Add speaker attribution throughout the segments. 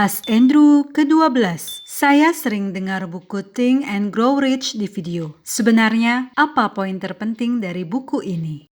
Speaker 1: Mas Andrew ke-12. Saya sering dengar buku Think and Grow Rich di video. Sebenarnya, apa poin terpenting dari buku ini?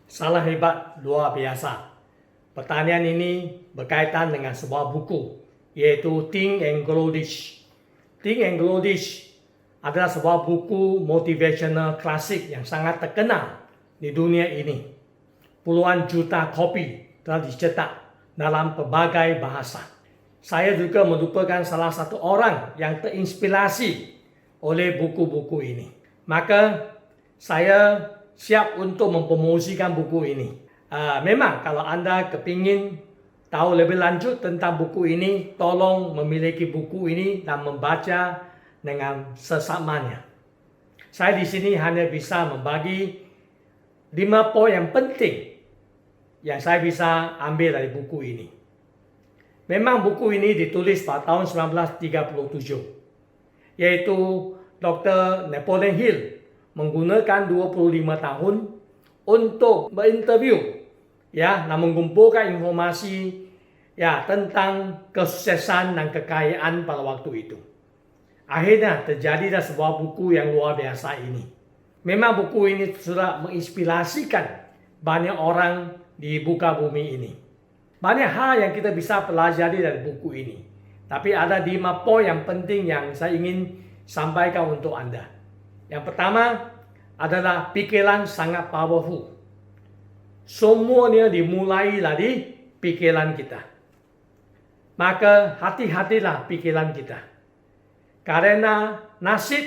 Speaker 2: Salah hebat, luar biasa. Pertanyaan ini berkaitan dengan sebuah buku, yaitu Think and Grow Rich. Think and Grow Rich adalah sebuah buku motivational klasik yang sangat terkenal di dunia ini. Puluhan juta kopi telah dicetak dalam berbagai bahasa. Saya juga merupakan salah satu orang yang terinspirasi oleh buku-buku ini. Maka saya siap untuk mempromosikan buku ini. Memang kalau Anda kepingin tahu lebih lanjut tentang buku ini, tolong memiliki buku ini dan membaca dengan sesamanya. Saya di sini hanya bisa membagi 5 poin yang penting yang saya bisa ambil dari buku ini. Memang buku ini ditulis pada tahun 1937, yaitu Dr. Napoleon Hill menggunakan 25 tahun untuk berinterview dan mengumpulkan informasi tentang kesuksesan dan kekayaan pada waktu itu. Akhirnya terjadilah sebuah buku yang luar biasa ini. Memang buku ini sudah menginspirasikan banyak orang di muka bumi ini. Banyak hal yang kita bisa pelajari dari buku ini. Tapi ada 5 poin yang penting yang saya ingin sampaikan untuk Anda. Yang pertama adalah pikiran sangat powerful. Semuanya dimulai dari pikiran kita. Maka hati-hatilah pikiran kita. Karena nasib,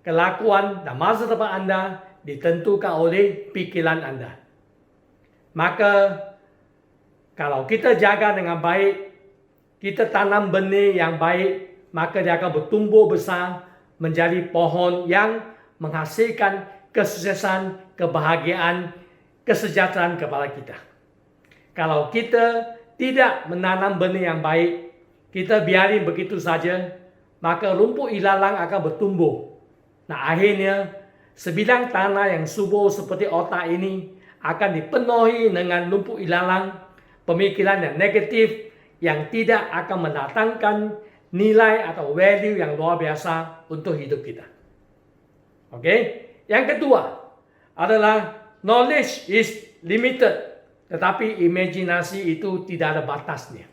Speaker 2: kelakuan dan masa depan Anda ditentukan oleh pikiran Anda. Maka kalau kita jaga dengan baik, kita tanam benih yang baik, maka dia akan bertumbuh besar menjadi pohon yang menghasilkan kesuksesan, kebahagiaan, kesejahteraan kepada kita. Kalau kita tidak menanam benih yang baik, kita biarin begitu saja, maka rumput ilalang akan bertumbuh. Nah, akhirnya sebidang tanah yang subur seperti otak ini akan dipenuhi dengan rumput ilalang, pemikiran yang negatif yang tidak akan mendatangkan nilai atau value yang luar biasa untuk hidup kita. Yang kedua adalah knowledge is limited, tetapi imajinasi itu tidak ada batasnya.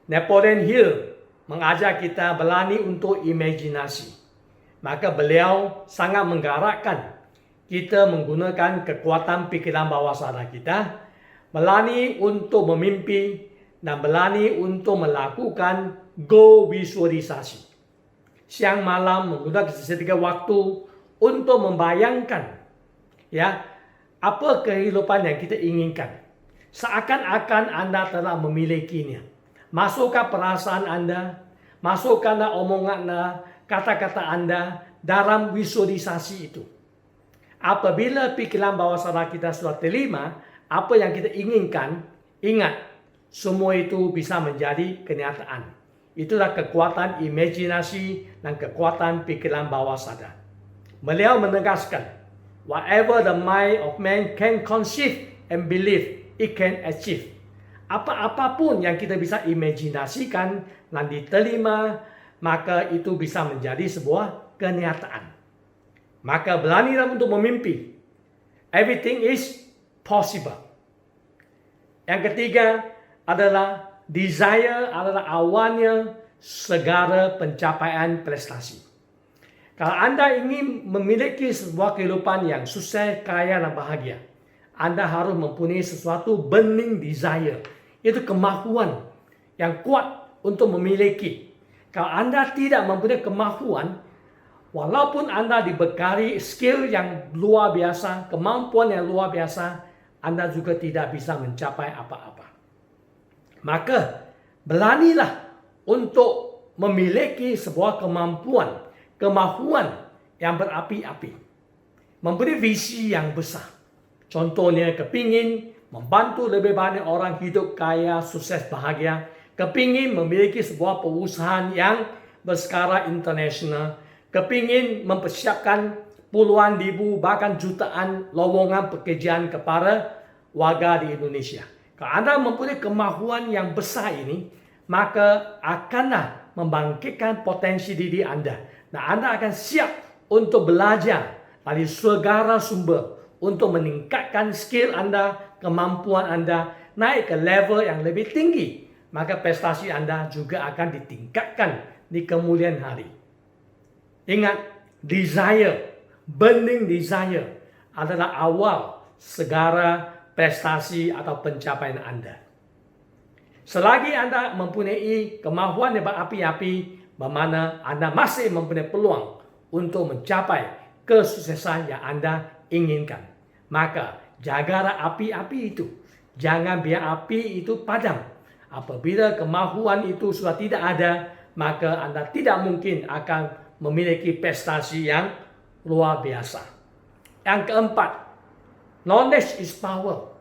Speaker 2: Napoleon Hill mengajar kita berani untuk imajinasi. Maka beliau sangat menggerakkan kita menggunakan kekuatan pikiran bawah sadar kita, berani untuk memimpi dan berani untuk melakukan goal visualisasi. Siang malam menggunakan seketika waktu untuk membayangkan apa kehidupan yang kita inginkan. Seakan-akan Anda telah memilikinya. Masukkan perasaan Anda, masukkanlah omongan Anda, kata-kata Anda dalam visualisasi itu. Apabila pikiran bawah sadar kita sudah terima apa yang kita inginkan, ingat, semua itu bisa menjadi kenyataan. Itulah kekuatan imajinasi dan kekuatan pikiran bawah sadar. Beliau menegaskan, whatever the mind of man can conceive and believe, it can achieve. Apa-apapun yang kita bisa imajinasikan dan diterima, maka itu bisa menjadi sebuah kenyataan. Maka beranilah untuk memimpi. Everything is possible. Yang ketiga adalah desire adalah awalnya segala pencapaian prestasi. Kalau Anda ingin memiliki sebuah kehidupan yang sukses, kaya dan bahagia, Anda harus mempunyai sesuatu burning desire. Itu kemampuan yang kuat untuk memiliki. Kalau Anda tidak mempunyai kemampuan, walaupun Anda dibekali skill yang luar biasa, kemampuan yang luar biasa, Anda juga tidak bisa mencapai apa-apa. Maka beranilah untuk memiliki sebuah kemampuan yang berapi-api. Mempunyai visi yang besar. Contohnya kepingin membantu lebih banyak orang hidup kaya, sukses, bahagia. Kepingin memiliki sebuah perusahaan yang berskala internasional. Kepingin mempersiapkan puluhan ribu bahkan jutaan lowongan pekerjaan kepada warga di Indonesia. Kalau Anda mempunyai kemahuan yang besar ini, maka akanlah membangkitkan potensi diri Anda. Dan Anda akan siap untuk belajar dari segala sumber untuk meningkatkan skill Anda, kemampuan Anda, naik ke level yang lebih tinggi. Maka prestasi Anda juga akan ditingkatkan di kemudian hari. Ingat, desire, burning desire adalah awal segala prestasi atau pencapaian Anda. Selagi Anda mempunyai kemahuan yang berapi-api, bermakna Anda masih mempunyai peluang untuk mencapai kesuksesan yang Anda inginkan. Maka jagalah api-api itu. Jangan biar api itu padam. Apabila kemahuan itu sudah tidak ada, maka Anda tidak mungkin akan memiliki prestasi yang luar biasa. Yang keempat, knowledge is power.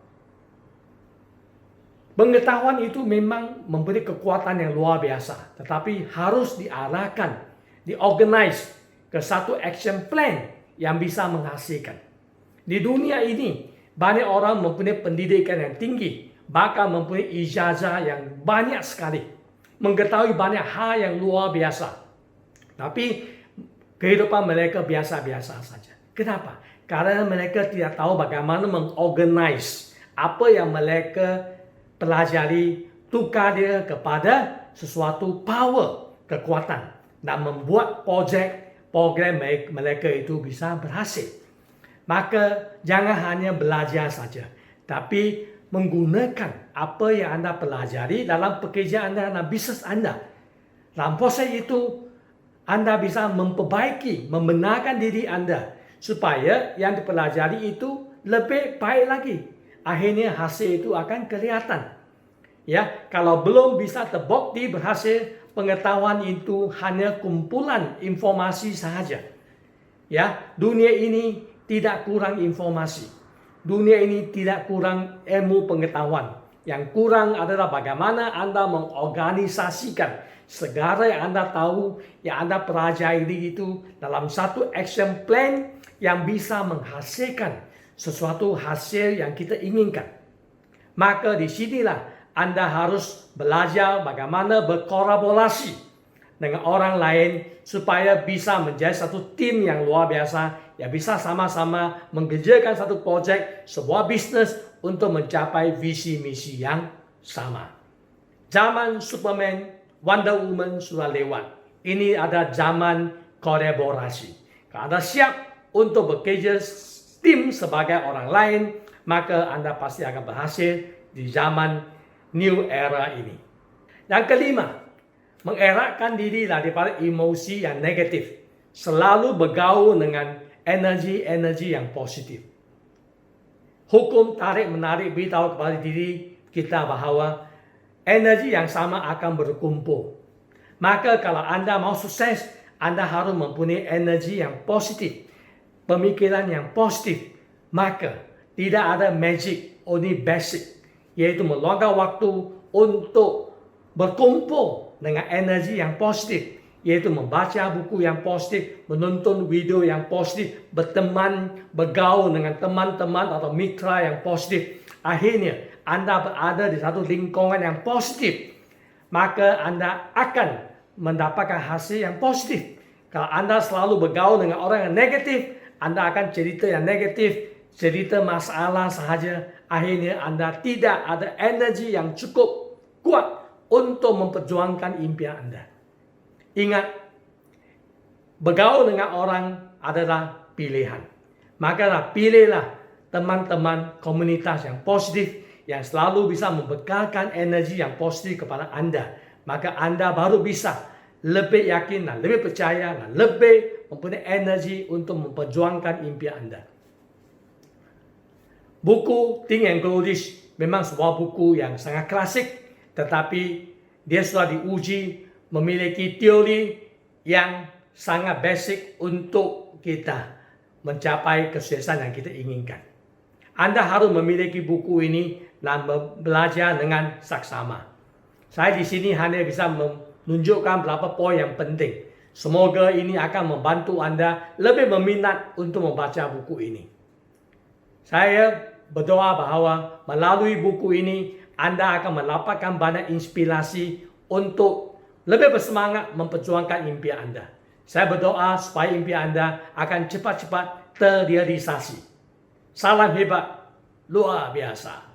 Speaker 2: Pengetahuan itu memang memberi kekuatan yang luar biasa, tetapi harus diarahkan, diorganize ke satu action plan yang bisa menghasilkan. Di dunia ini, banyak orang mempunyai pendidikan yang tinggi, bahkan mempunyai ijazah yang banyak sekali, mengetahui banyak hal yang luar biasa. Tapi kehidupan mereka biasa-biasa saja. Kenapa? Karena mereka tidak tahu bagaimana mengorganize apa yang mereka pelajari, tukar dia kepada sesuatu power, kekuatan, dan membuat program mereka itu bisa berhasil. Maka jangan hanya belajar saja, tapi menggunakan apa yang Anda pelajari dalam pekerjaan Anda dan bisnes Anda. Dalam proses itu, Anda bisa memperbaiki, membenarkan diri Anda supaya yang dipelajari itu lebih baik lagi. Akhirnya hasil itu akan kelihatan. Ya, kalau belum bisa terbukti berhasil, pengetahuan itu hanya kumpulan informasi sahaja. Ya, dunia ini tidak kurang informasi. Dunia ini tidak kurang ilmu pengetahuan. Yang kurang adalah bagaimana Anda mengorganisasikan segala yang Anda tahu, yang Anda pelajari itu dalam satu action plan yang bisa menghasilkan sesuatu hasil yang kita inginkan. Maka di sinilah Anda harus belajar bagaimana berkolaborasi dengan orang lain supaya bisa menjadi satu tim yang luar biasa yang bisa sama-sama mengerjakan satu projek, sebuah bisnis untuk mencapai visi misi yang sama. Zaman Superman, Wonder Woman sudah lewat. Ini ada zaman kolaborasi. Kalau Anda siap untuk bekerja tim sebagai orang lain, maka Anda pasti akan berhasil di zaman new era ini. Yang kelima, mengelakkan diri daripada emosi yang negatif. Selalu bergaul dengan energi-energi yang positif. Hukum tarik-menarik beritahu kepada diri kita bahawa energi yang sama akan berkumpul. Maka kalau Anda mau sukses, Anda harus mempunyai energi yang positif, pemikiran yang positif. Maka tidak ada magic, only basic, yaitu meluangkan waktu untuk berkumpul dengan energi yang positif, yaitu membaca buku yang positif, menonton video yang positif, berteman, bergaul dengan teman-teman atau mitra yang positif. Akhirnya Anda berada di satu lingkungan yang positif, maka Anda akan mendapatkan hasil yang positif. Kalau Anda selalu bergaul dengan orang yang negatif, Anda akan cerita yang negatif, cerita masalah sahaja. Akhirnya Anda tidak ada energi yang cukup kuat untuk memperjuangkan impian Anda. Ingat, bergaul dengan orang adalah pilihan. Maka pilihlah teman-teman komunitas yang positif, yang selalu bisa membekalkan energi yang positif kepada Anda. Maka Anda baru bisa lebih yakin dan lebih percaya dan lebih mempunyai energi untuk memperjuangkan impian Anda. Buku Think and Grow Rich memang sebuah buku yang sangat klasik, tetapi dia sudah diuji memiliki teori yang sangat basic untuk kita mencapai kesuksesan yang kita inginkan. Anda harus memiliki buku ini dan belajar dengan saksama. Saya di sini hanya bisa menunjukkan beberapa poin yang penting. Semoga ini akan membantu Anda lebih berminat untuk membaca buku ini. Saya berdoa bahawa melalui buku ini Anda akan mendapatkan banyak inspirasi untuk lebih bersemangat memperjuangkan impian Anda. Saya berdoa supaya impian Anda akan cepat-cepat terrealisasi. Salam hebat, luar biasa.